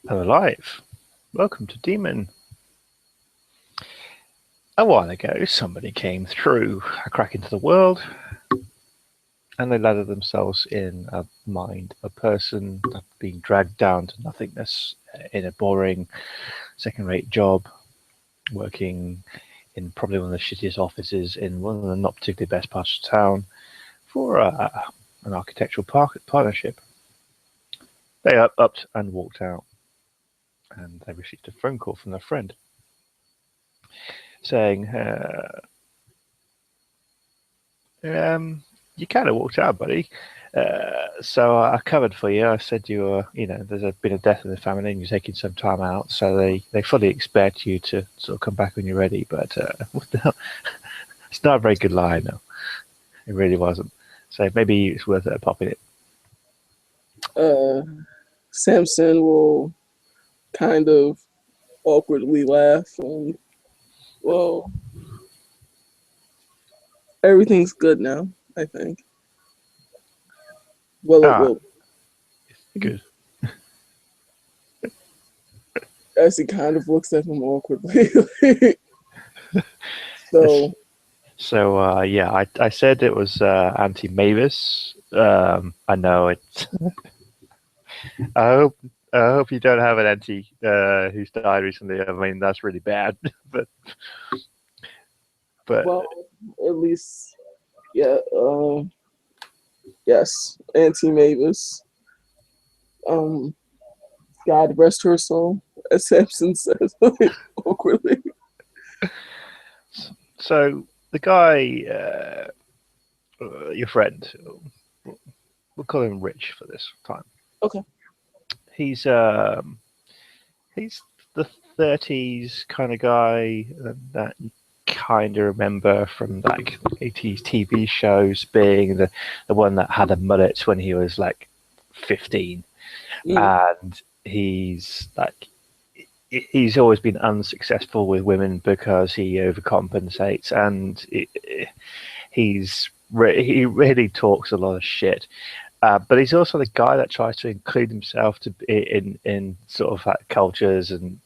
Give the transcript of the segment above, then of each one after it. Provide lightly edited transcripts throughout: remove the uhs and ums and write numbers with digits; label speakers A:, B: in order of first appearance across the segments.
A: Alive. Welcome to Demon. A while ago, somebody came through a crack into the world, and they landed themselves in a mind, a person being dragged down to nothingness in a boring, second-rate job, working in probably one of the shittiest offices in one of the not particularly best parts of town for an architectural partnership. They upped and walked out, and they received a phone call from their friend saying, you kind of walked out, buddy. So I covered for you. I said you were, there's been a death in the family and you're taking some time out. So they fully expect you to sort of come back when you're ready. But it's not a very good lie, no. It really wasn't. So maybe it's worth popping it.
B: Samson will kind of awkwardly laugh and, well, everything's good now, I think. Well, it will.
A: Good.
B: As he kind of looks at him awkwardly. So
A: yeah, I said it was anti-Mavis. I know it. I hope you don't have an auntie who's died recently. I mean, that's really bad. but
B: well, at least, yeah. Yes, Auntie Mavis. God rest her soul, as Samson says awkwardly.
A: So the guy, your friend, we'll call him Rich for this time.
B: Okay.
A: He's the 30s kind of guy that you kind of remember from like 80s TV shows, being the one that had a mullet when he was like 15, and he's he's always been unsuccessful with women because he overcompensates, and he really talks a lot of shit. But he's also the guy that tries to include himself in sort of like cultures and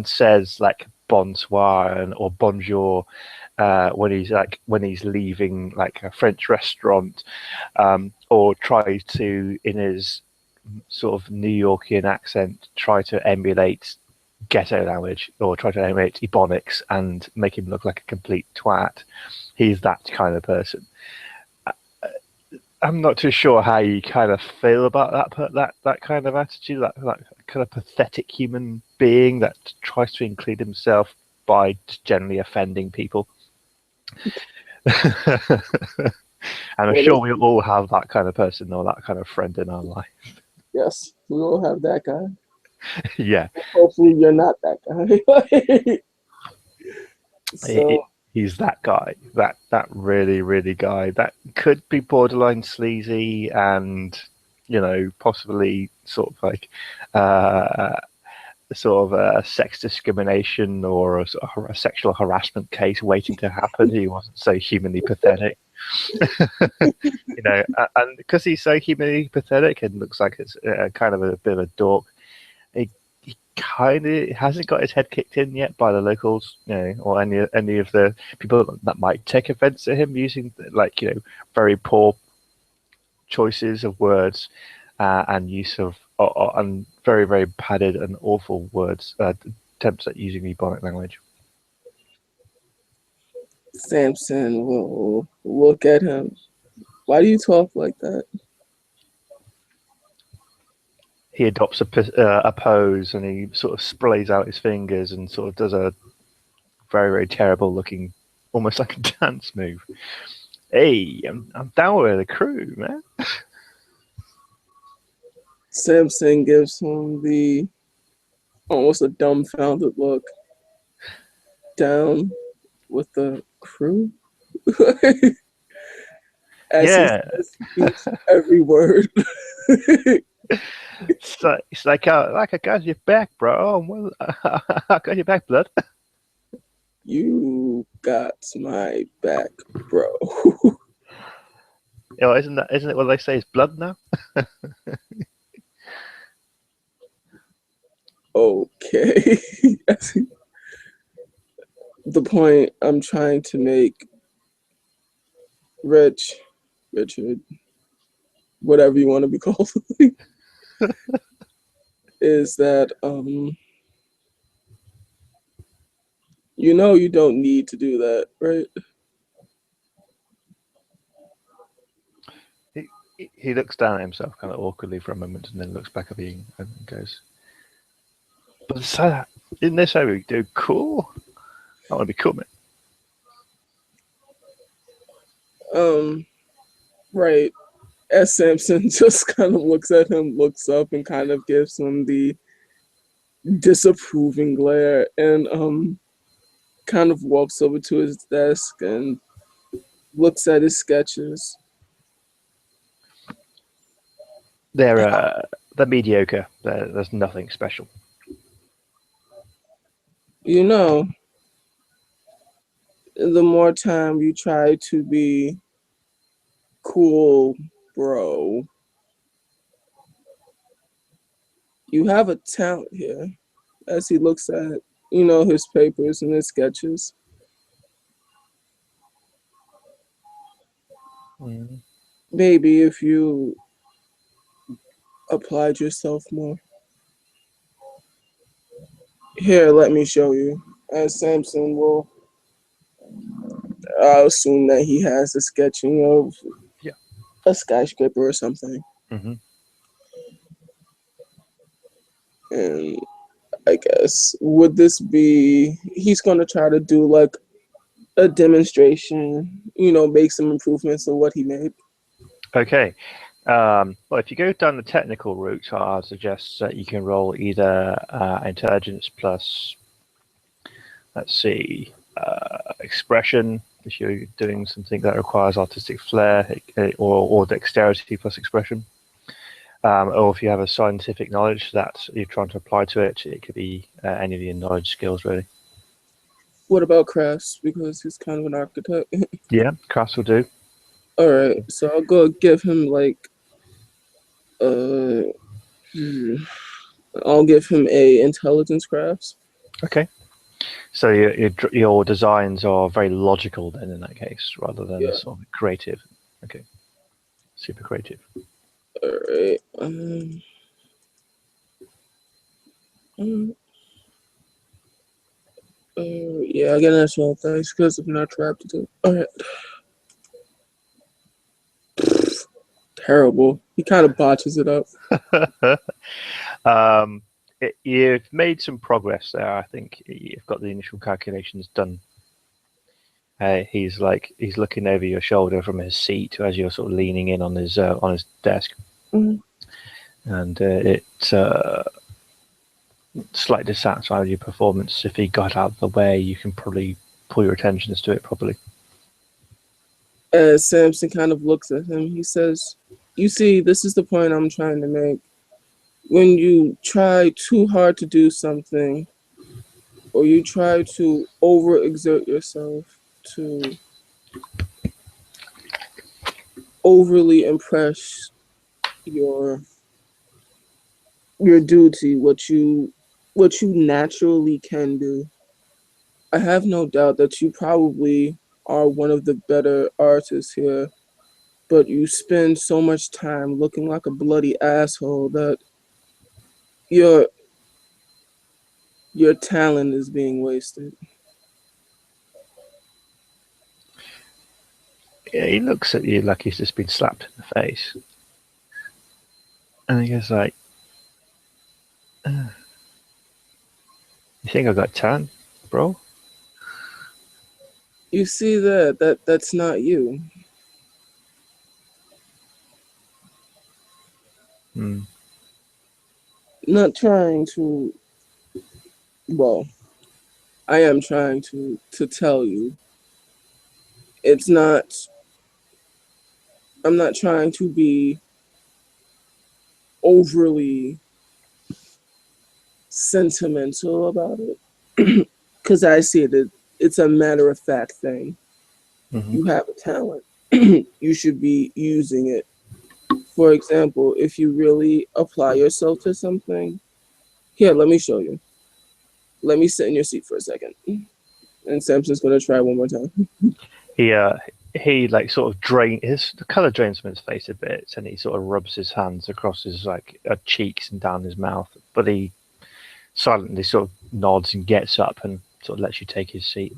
A: says like bonsoir or bonjour when he's leaving like a French restaurant, or tries to, in his sort of New Yorkian accent, try to emulate ghetto language or try to emulate Ebonics and make him look like a complete twat. He's that kind of person. I'm not too sure how you kind of feel about that kind of attitude, that kind of pathetic human being that tries to include himself by generally offending people. And I'm sure we all have that kind of person or that kind of friend in our life.
B: Yes, we all have that guy.
A: Yeah.
B: Hopefully you're not that guy. So
A: he's that guy, that really guy that could be borderline sleazy and, possibly sort of like sort of a sex discrimination or a sort of a sexual harassment case waiting to happen. He wasn't so humanly pathetic. And because he's so humanly pathetic and looks like it's kind of a bit of a dork, he kind of hasn't got his head kicked in yet by the locals, or any of the people that might take offense to him using very poor choices of words and use of and very, very padded and awful words, attempts at using Ebonic language.
B: Samson will look at him. Why do you talk like that?
A: He adopts a pose and he sort of sprays out his fingers and sort of does a very, very terrible looking, almost like a dance move. Hey, I'm down with the crew, man.
B: Samson gives him the almost a dumbfounded look. Down with the crew? As he speaks every word.
A: It's like I got your back, bro. I got your back, blood.
B: You got my back, bro.
A: Isn't it what they say is blood now?
B: Okay. The point I'm trying to make, Richard, whatever you want to be called, is that you know you don't need to do that, right?
A: He looks down at himself kind of awkwardly for a moment and then looks back at you and goes, "But so in this area, we do cool. I want to be cool, man."
B: Right. As Samson just kind of looks at him, looks up, and kind of gives him the disapproving glare, and kind of walks over to his desk and looks at his sketches.
A: They're mediocre. There's nothing special.
B: You know, the more time you try to be cool, bro, you have a talent here. As he looks at, his papers and his sketches.
A: Mm.
B: Maybe if you applied yourself more. Here, let me show you. As Samson will, I'll assume that he has a sketching of
A: Yeah.
B: a skyscraper or something.
A: Mm-hmm.
B: And I guess, would this be, he's going to try to do like a demonstration, make some improvements of what he made.
A: Okay. Well, if you go down the technical route, I'd suggest that you can roll either intelligence plus, let's see, expression, if you're doing something that requires artistic flair, or dexterity plus expression. Or if you have a scientific knowledge that you're trying to apply to it, it could be any of your knowledge skills, really.
B: What about crafts? Because he's kind of an architect.
A: Yeah, crafts will do.
B: All right, so I'll go give him like, uh, I'll give him a intelligence crafts.
A: Okay. So your designs are very logical then in that case, rather than sort of creative. Okay. Super creative.
B: All right. Yeah, I get an extra dice because I'm not trapped to do. All right. Terrible. He kind of botches it up.
A: You've made some progress there. I think you've got the initial calculations done. He's looking over your shoulder from his seat as you're sort of leaning in on his desk, and it's slightly dissatisfied with your performance. If he got out of the way, you can probably pull your attentions to it properly.
B: As Samson kind of looks at him, he says, "You see, this is the point I'm trying to make. When you try too hard to do something, or you try to overexert yourself to overly impress your duty, what you naturally can do, I have no doubt that you probably are one of the better artists here, but you spend so much time looking like a bloody asshole that your talent is being wasted."
A: Yeah, he looks at you like he's just been slapped in the face, and he goes like, "You think I got talent, bro?"
B: You see that's not you.
A: Hmm.
B: Not trying to, well, I am trying to tell you. It's not, I'm not trying to be overly sentimental about it because I see it's a matter of fact thing.
A: Mm-hmm.
B: You have a talent. You should be using it. For example, if you really apply yourself to something, Here, let me show you. Let me sit in your seat for a second. And Samson's gonna try one more time.
A: He he like sort of the color drains from his face a bit, and he sort of rubs his hands across his like cheeks and down his mouth. But he silently sort of nods and gets up and sort of lets you take his seat.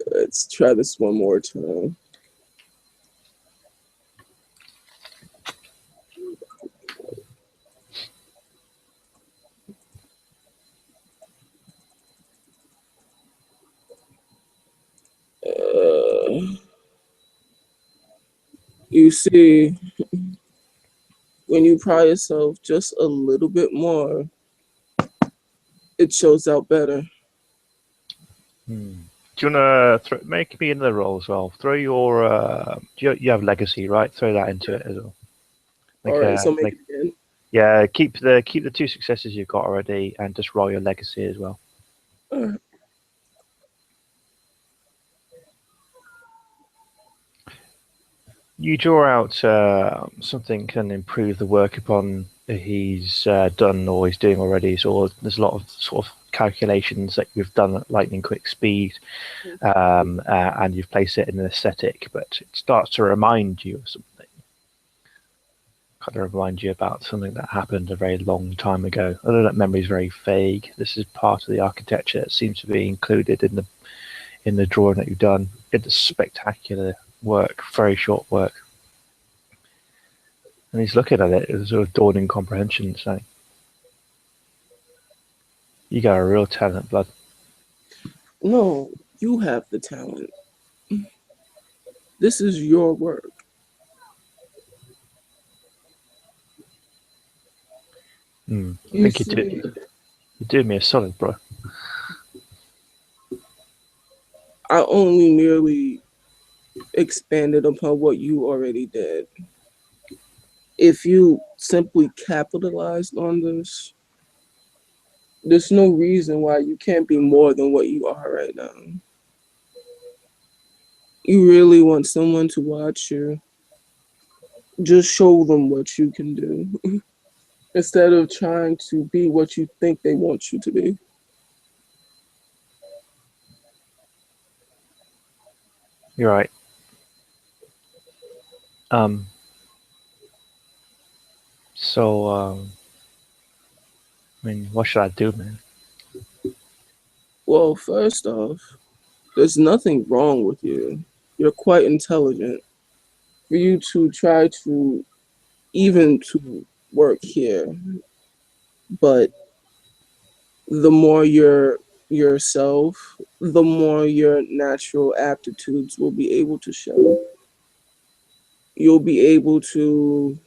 B: Let's try this one more time. You see, when you pry yourself just a little bit more, it shows out better.
A: Do you want to make me another roll as well? Throw your you have legacy, right? Throw that into it as well.
B: All right, so make it again.
A: Yeah, keep the two successes you've got already, and just roll your legacy as well.
B: All right.
A: You draw out something can improve the work upon he's done or he's doing already. So there's a lot of sort of calculations that you've done at lightning quick speed, and you've placed it in an aesthetic, but it starts to remind you of something. Kind of remind you about something that happened a very long time ago. Although that memory is very vague, this is part of the architecture that seems to be included in the drawing that you've done. It's spectacular work, very short work. And he's looking at it with a sort of dawning comprehension, saying, "You got a real talent, blood."
B: No, you have the talent. This is your work.
A: I think you do me a solid, bro.
B: I only merely expanded upon what you already did. If you simply capitalized on this, there's no reason why you can't be more than what you are right now. You really want someone to watch you, just show them what you can do instead of trying to be what you think they want you to be.
A: You're right. So, I mean, what should I do, man?
B: Well, first off, there's nothing wrong with you. You're quite intelligent. For you to try to even to work here, but the more you're yourself, the more your natural aptitudes will be able to show. You'll be able to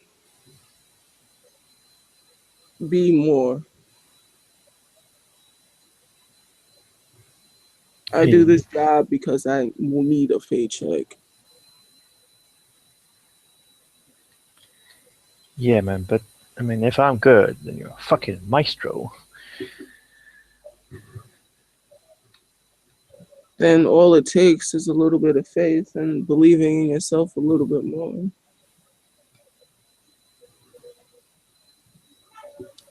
B: be more. I do this job because I will need a paycheck.
A: Yeah, man, but I mean, if I'm good, then you're a fucking maestro.
B: Then all it takes is a little bit of faith and believing in yourself a little bit more.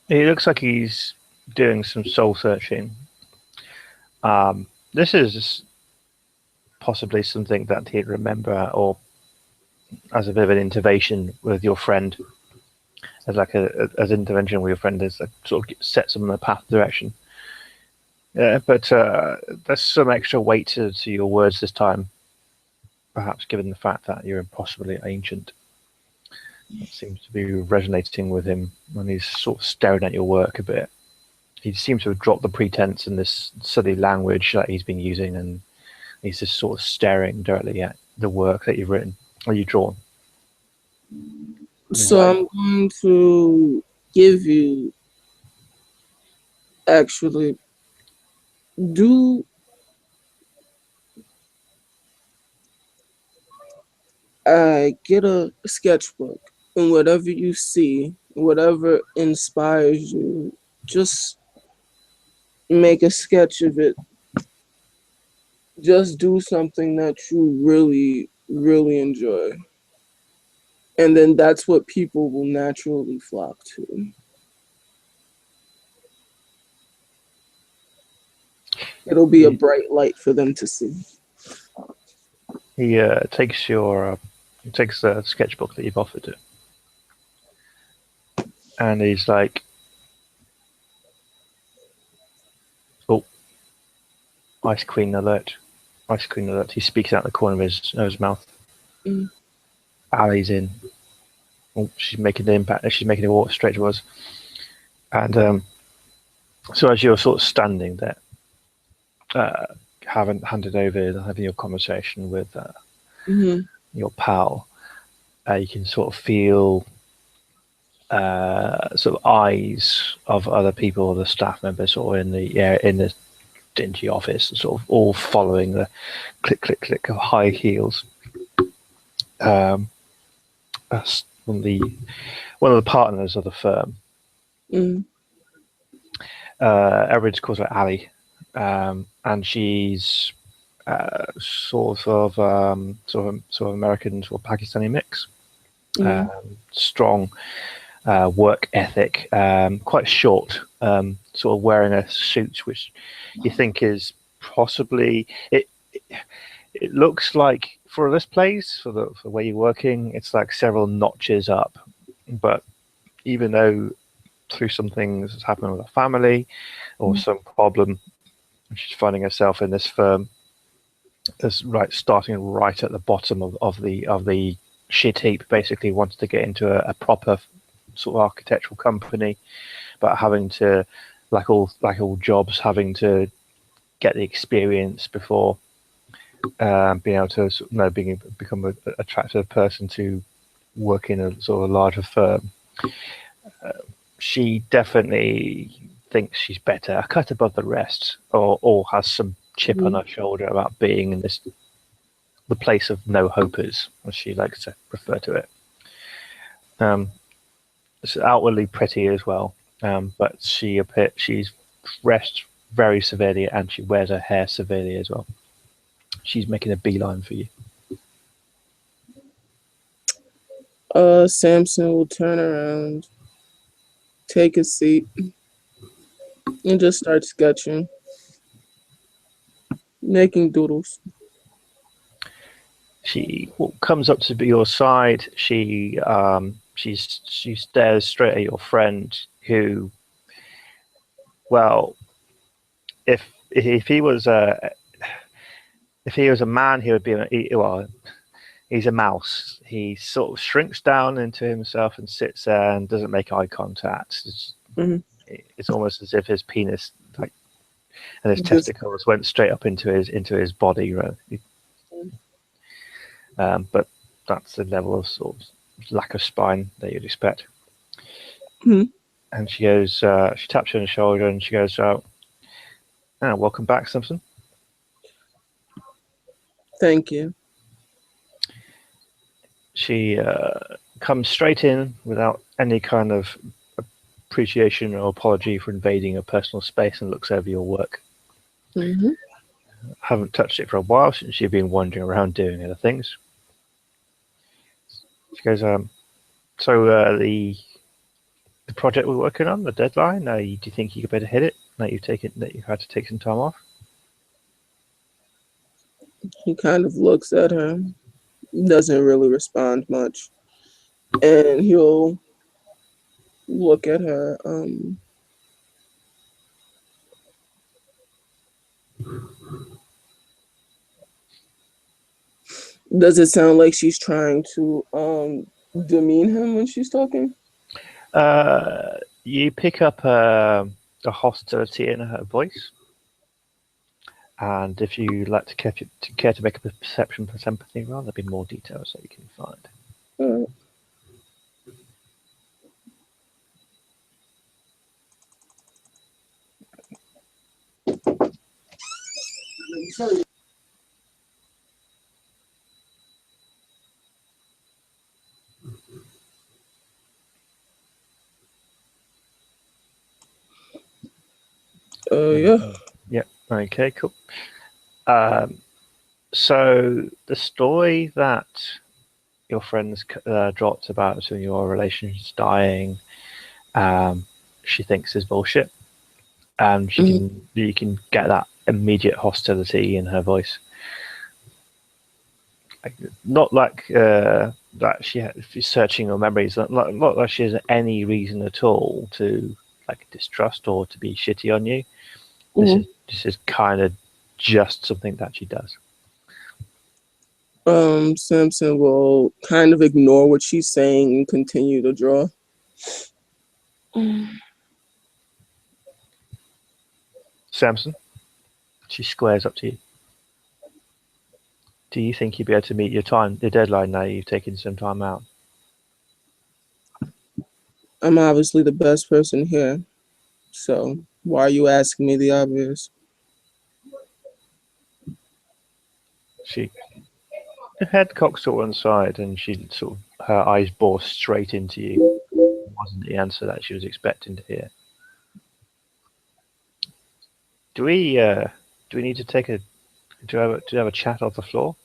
A: It looks like he's doing some soul searching. This is possibly something that he'd remember, or as a bit of an intervention with your friend, as like as intervention with your friend, as a sort of sets them on the path direction. But there's some extra weight to your words this time, perhaps given the fact that you're impossibly ancient. It seems to be resonating with him when he's sort of staring at your work a bit. He seems to have dropped the pretense in this silly language that he's been using, and he's just sort of staring directly at the work that you've written or you've drawn.
B: So I'm going to give you, actually, get a sketchbook, and whatever you see, whatever inspires you, just make a sketch of it. Just do something that you really, really enjoy. And then that's what people will naturally flock to. It'll be a bright light for them to see.
A: He takes the sketchbook that you've offered him, and he's like, "Oh, Ice Queen alert! Ice Queen alert!" He speaks out the corner of his mouth.
B: Mm.
A: Ali's in. Oh, she's making the impact. She's making the walk straight to us. And so as you're sort of standing there, having your conversation with your pal, you can sort of feel sort of eyes of other people, the staff members, or in the dingy office, sort of all following the click click click of high heels. That's one of the partners of the firm. Everybody calls her Ali, and she's sort of American or Pakistani mix. Strong work ethic, quite short, sort of wearing a suit which you think is possibly it looks like for this place, for the way you're working, it's like several notches up. But even though through some things that's happened with her family or some problem, she's finding herself in this firm as starting right at the bottom of the shit heap, basically wanted to get into a proper sort of architectural company, but having to, like all jobs, having to get the experience before being able to become an attractive person to work in a sort of larger firm. She definitely thinks she's better, a cut above the rest, or has some chip on her shoulder about being in the place of no hopers, as she likes to refer to it. It's outwardly pretty as well, but she's dressed very severely, and she wears her hair severely as well. She's making a beeline for you.
B: Samson will turn around, take a seat, and just start sketching, making doodles.
A: She comes up to your side. She stares straight at your friend, who, well, if he was a man, he would be he's a mouse. He sort of shrinks down into himself and sits there and doesn't make eye contact. It's almost as if his penis and his testicles went straight up into his body. Right? But that's the level of sort of lack of spine that you'd expect. And she goes, she taps you on the shoulder and she goes, welcome back, Simpson.
B: Thank you.
A: She comes straight in without any kind of appreciation or apology for invading your personal space and looks over your work. Haven't touched it for a while since you've been wandering around doing other things. She goes, so the project we're working on, the deadline, do you think you could better hit it? That you've had to take some time off?
B: He kind of looks at her, doesn't really respond much, and he'll look at her. Does it sound like she's trying to demean him when she's talking?
A: You pick up the hostility in her voice, and if you like to care to make a perception for sympathy, there'll be more details that you can find.
B: All right. Yeah.
A: Yeah. Okay. Cool. So the story that your friends dropped about your relationships dying, she thinks is bullshit, and you can get that immediate hostility in her voice. Not like that she's searching her memories. Not like she has any reason at all to like distrust or to be shitty on you.
B: Mm-hmm.
A: This is kind of just something that she does.
B: Samson will kind of ignore what she's saying and continue to draw.
A: Samson, she squares up to you. Do you think you'll be able to meet your deadline now you've taken some time out?
B: I'm obviously the best person here, so why are you asking me the obvious?
A: Her head cocks to one side, and she sort of her eyes bore straight into you. It wasn't the answer that she was expecting to hear. Do we need to take a have a chat off the floor?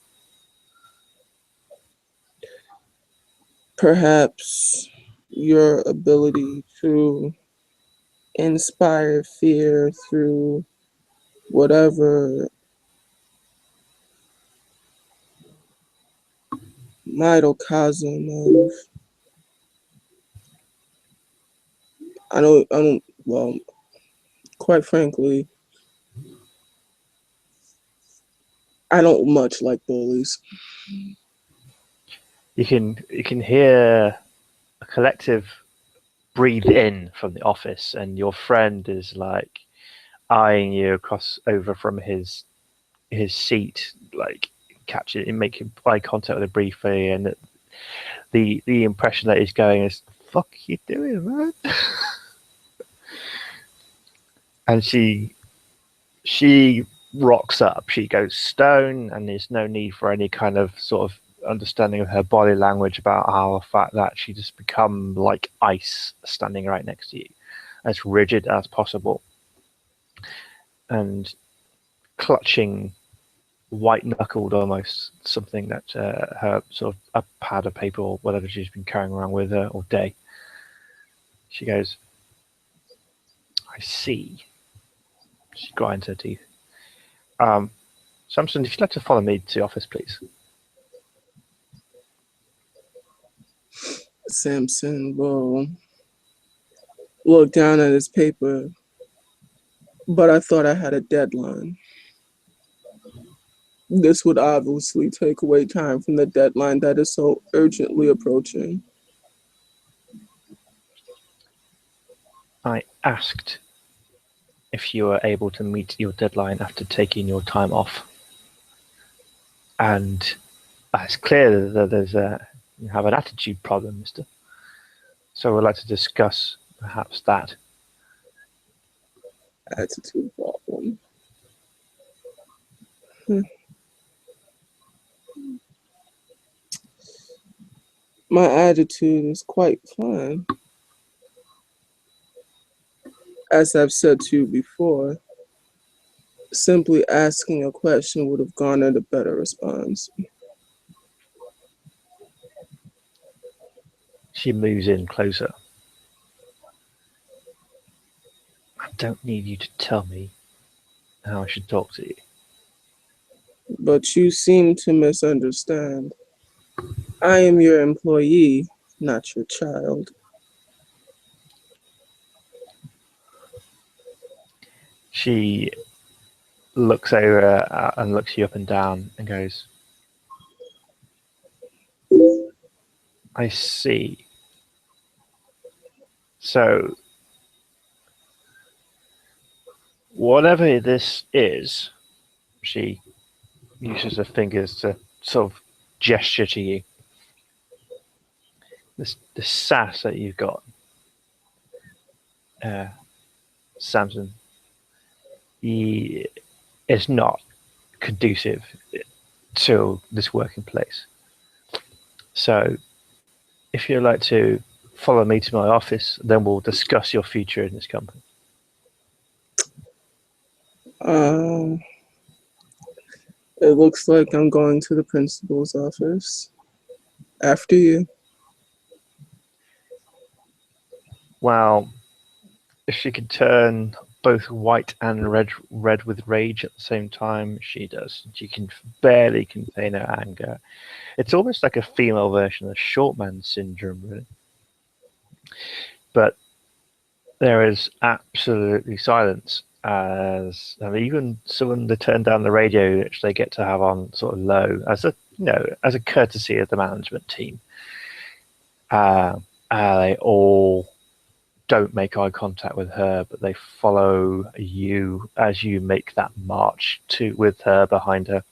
B: Perhaps your ability to inspire fear through whatever microcosm of well, quite frankly, I don't much like bullies.
A: You can hear a collective breathe in from the office, and your friend is like eyeing you across over from his seat, like catching and making eye contact with her briefly, and the impression that he's going is, "Fuck you doing, man?" And she rocks up. She goes stone, and there's no need for any kind of sort of understanding of her body language about how the fact that she just become like ice standing right next to you, as rigid as possible, and clutching white knuckled almost something that her sort of a pad of paper or whatever she's been carrying around with her all day. She goes, "I see." She grinds her teeth. Samson, if you'd like to follow me to the office, please.
B: Samson will look down at his paper, but I thought I had a deadline. This would obviously take away time from the deadline that is so urgently approaching.
A: I asked if you were able to meet your deadline after taking your time off. And it's clear that you have an attitude problem, mister. So we'd like to discuss perhaps that.
B: Attitude problem. My attitude is quite fine. As I've said to you before, simply asking a question would have garnered a better response.
A: She moves in closer. I don't need you to tell me how I should talk to you.
B: But you seem to misunderstand. I am your employee, not your child.
A: She looks over and looks you up and down and goes, "I see. So, whatever this is," she uses her fingers to sort of gesture to you. This sass that you've got, Samson, is not conducive to this working place. So, if you'd like to follow me to my office, then we'll discuss your future in this company.
B: It looks like I'm going to the principal's office. After you.
A: Well, if she could turn both white and red with rage at the same time. She does. She can barely contain her anger. It's almost like a female version of short man syndrome, really. But there is absolutely silence as even so when they turn down the radio, which they get to have on sort of low as a as a courtesy of the management team. They all don't make eye contact with her, but they follow you as you make that march with her behind her,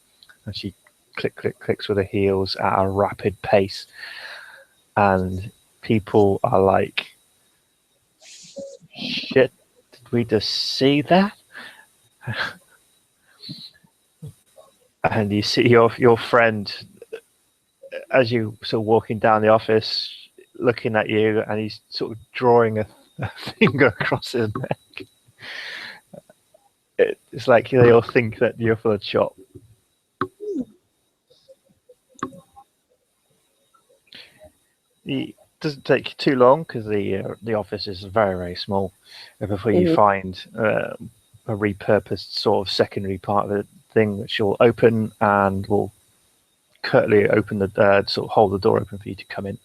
A: and she clicks with her heels at a rapid pace, and people are like, "Shit, did we just see that?" And you see your friend as you sort of walking down the office, looking at you, and he's sort of drawing a finger across his neck. It's like they all think that you're full of chop. It doesn't take too long because the office is very small before you find a repurposed sort of secondary part of the thing which will open and will curtly open the sort of hold the door open for you to come in.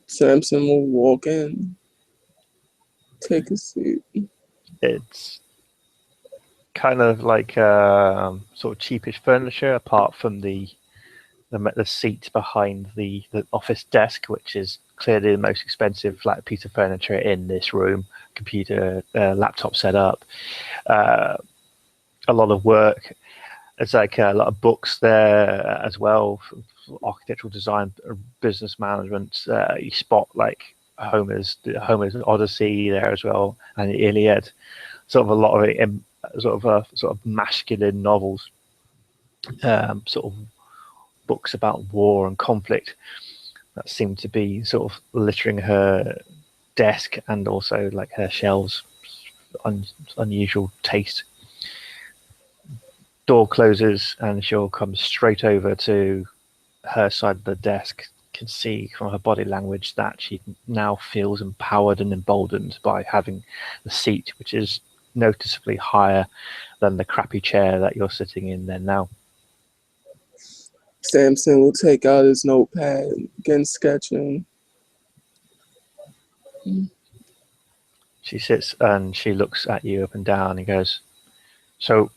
B: Samson will walk in, take a seat.
A: It's kind of like sort of cheapish furniture, apart from the seat behind the office desk, which is clearly the most expensive flat piece of furniture in this room. Computer, laptop setup, a lot of work. It's like a lot of books there as well, architectural design, business management. You spot like Homer's Odyssey there as well, and the Iliad. Sort of a lot of it, sort of masculine novels, sort of books about war and conflict that seem to be sort of littering her desk and also like her shelves. Unusual taste. Door closes and she'll come straight over to her side of the desk. Can see from her body language that she now feels empowered and emboldened by having the seat, which is noticeably higher than the crappy chair that you're sitting in there now.
B: Samson will take out his notepad and begin sketching.
A: She sits and she looks at you up and down and goes, "So,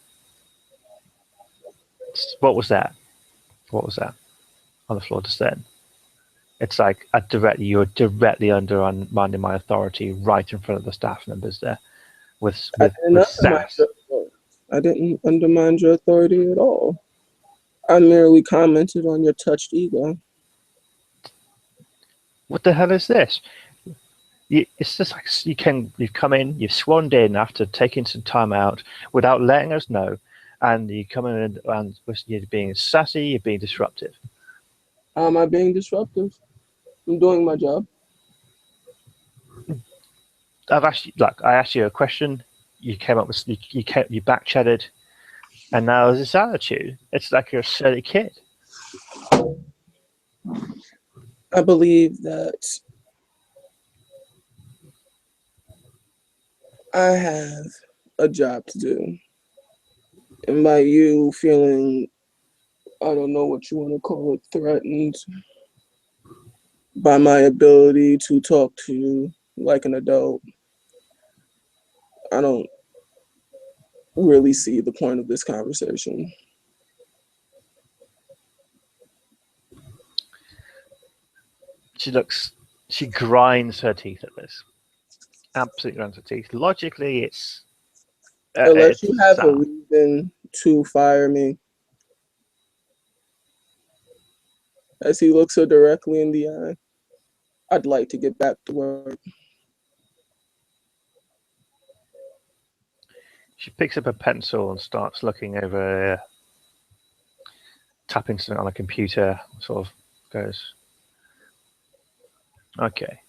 A: what was that? What was that on the floor just then?" It's like you're directly undermining my authority right in front of the staff members there.
B: I didn't undermine your authority at all. I merely commented on your touched ego.
A: What the hell is this? It's just like you've come in, you've swaned in after taking some time out without letting us know, and you come in and you're being sassy, you're being disruptive.
B: Am I being disruptive? I'm doing my job.
A: I asked you a question, you came up with you back-chatted, and now there's this attitude. It's like you're a silly kid.
B: I believe that I have a job to do. And by you feeling, I don't know what you want to call it, threatened by my ability to talk to you like an adult, I don't really see the point of this conversation.
A: She grinds her teeth at this. Absolutely grinds her teeth. Logically, it's...
B: Unless you have a reason to fire me. As he looks her directly in the eye, I'd like to get back to work.
A: She picks up a pencil and starts looking over, tapping something on a computer, sort of goes, "Okay,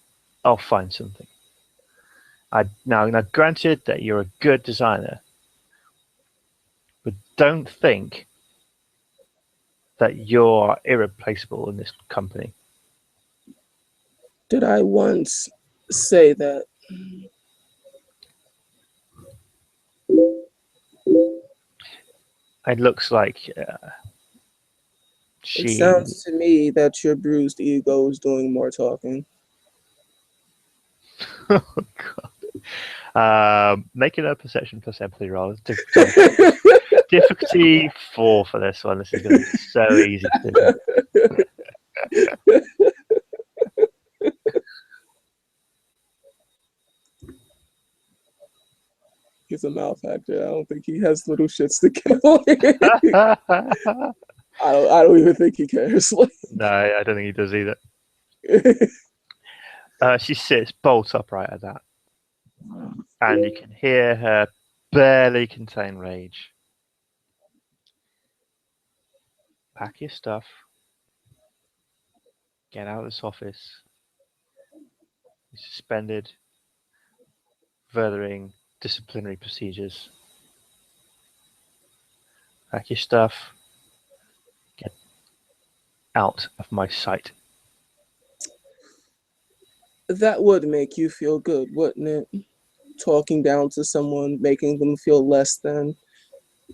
A: I'll find something. Now, granted that you're a good designer, but don't think that you're irreplaceable in this company."
B: Did I once say that?
A: It looks like
B: It
A: she.
B: sounds to me that your bruised ego is doing more talking.
A: Oh God. Making a perception roll. Difficulty 4 for this one. This is going to be so easy to do.
B: He's a malefactor. I don't think he has little shits to kill. I don't even think he cares.
A: No, I don't think he does either. She sits bolt upright at that, and you can hear her barely contain rage. Pack your stuff. Get out of this office. You're suspended. Furthering disciplinary procedures. Pack your stuff. Get out of my sight.
B: That would make you feel good, wouldn't it? Talking down to someone, making them feel less than.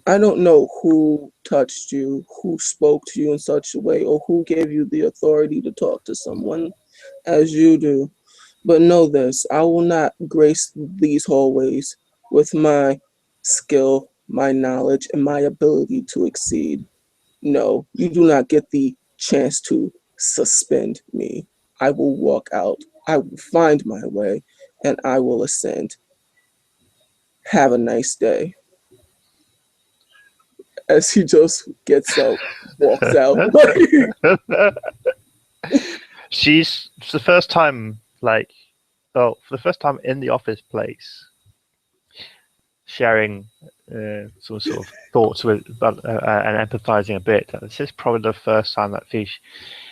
B: I don't know who touched you, who spoke to you in such a way, or who gave you the authority to talk to someone as you do. But know this, I will not grace these hallways with my skill, my knowledge, and my ability to exceed. No, you do not get the chance to suspend me. I will walk out, I will find my way, and I will ascend. Have a nice day. As he just gets up, walks out.
A: She's for the first time, for the first time in the office place, sharing some sort of thoughts with and empathizing a bit. This is probably the first time that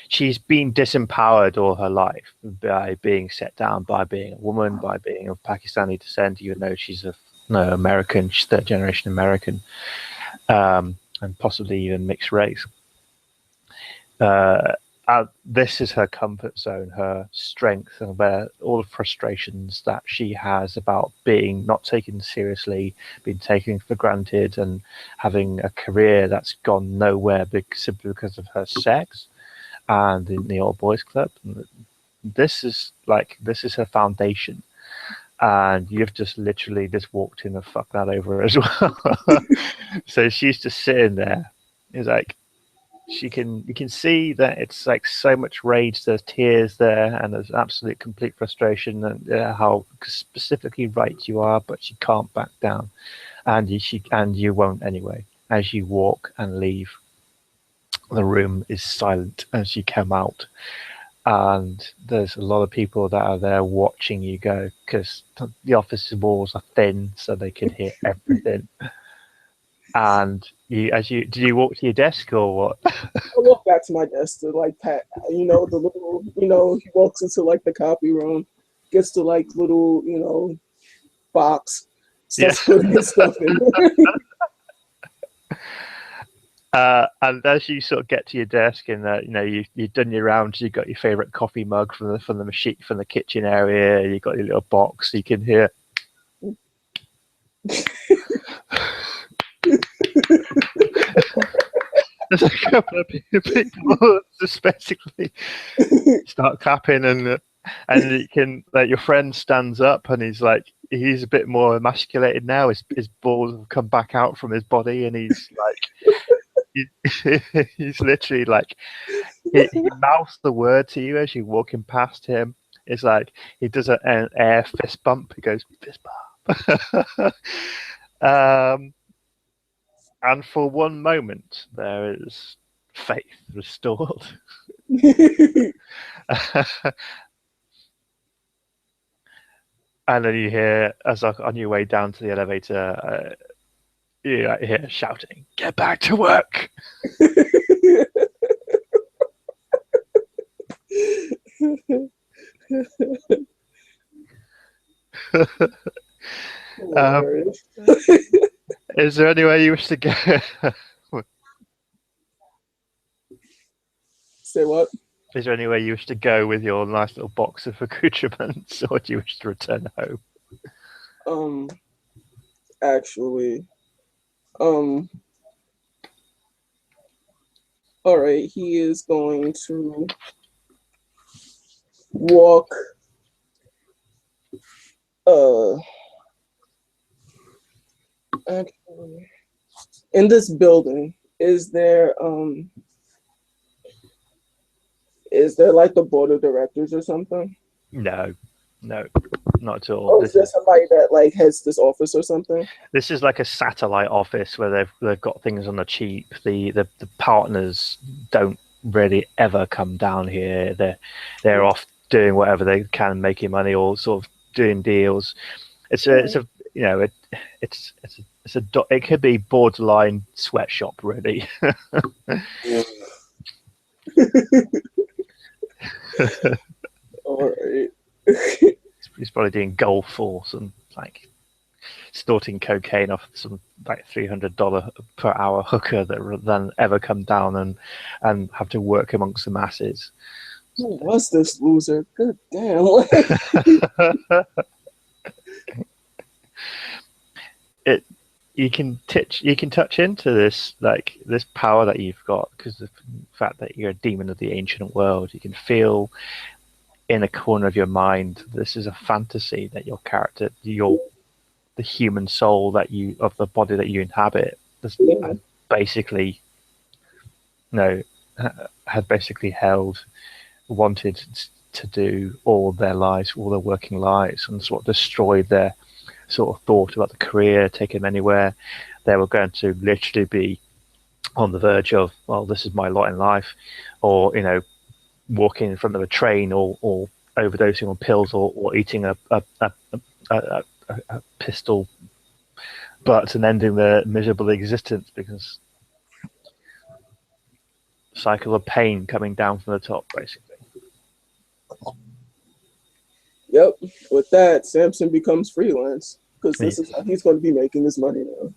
A: she's been disempowered all her life by being set down, by being a woman, by being of Pakistani descent, even though she's American, she's third generation American, and possibly even mixed race. This is her comfort zone, her strength, and where all the frustrations that she has about being not taken seriously, being taken for granted, and having a career that's gone nowhere simply because of her sex and in the old boys club. This is her foundation, and you've just literally just walked in and fucked that over as well. So she's just sitting there. It's like you can see that it's like so much rage. There's tears there, and there's absolute complete frustration, and how specifically right you are, but she can't back down, and you won't anyway. As you walk and leave, the room is silent as you come out, and there's a lot of people that are there watching you go, because the office walls are thin, so they can hear everything. And did you walk to your desk or what?
B: I walk back to my desk to pat, the little, he walks into the copy room, gets the little, box, starts putting his stuff in.
A: And as you sort of get to your desk and you've done your rounds, you've got your favorite coffee mug from the machine, from the kitchen area, you've got your little box, you can hear. There's a couple of people just basically start clapping, and you can, your friend stands up and he's a bit more emasculated now. His balls have come back out from his body, and he's he's literally he mouths the word to you as you're walking past him. It's like he does an air fist bump. He goes fist bump. And for one moment, there is faith restored. And then you hear, as on your way down to the elevator, you hear shouting, "Get back to work!" Is there anywhere you wish to go?
B: Say what?
A: Is there anywhere you wish to go with your nice little box of accoutrements, or do you wish to return home?
B: Actually, All right, he is going to walk uh actually, in this building. Is there like the board of directors or something?
A: No, no, not at all.
B: Or is there somebody that like has this office or something?
A: This is like a satellite office where they've got things on the cheap. The partners don't really ever come down here. They're off doing whatever they can, making money or sort of doing deals. It's a you know it could be borderline sweatshop really.
B: All right.
A: He's probably doing golf or some like snorting cocaine off some like $300 per hour hooker that then ever come down and have to work amongst the masses.
B: Who was this loser? Good damn.
A: it you can touch into this like this power that you've got because of the fact that you're a demon of the ancient world. You can feel in a corner of your mind this is a fantasy that your character, the human soul that you of the body that you inhabit, basically, had basically wanted to do all their lives, all their working lives, and sort of destroyed their sort of thought about the career, take them anywhere. They were going to literally be on the verge of, well, this is my lot in life, or walking in front of a train, or overdosing on pills, or eating a pistol butt and ending their miserable existence because cycle of pain coming down from the top, basically.
B: Yep. With that, Samson becomes freelance because this is how he's going to be making his money now.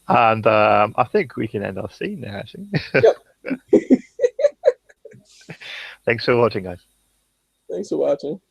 A: And I think we can end our scene there, actually.
B: Yep.
A: Thanks for watching, guys.
B: Thanks for watching.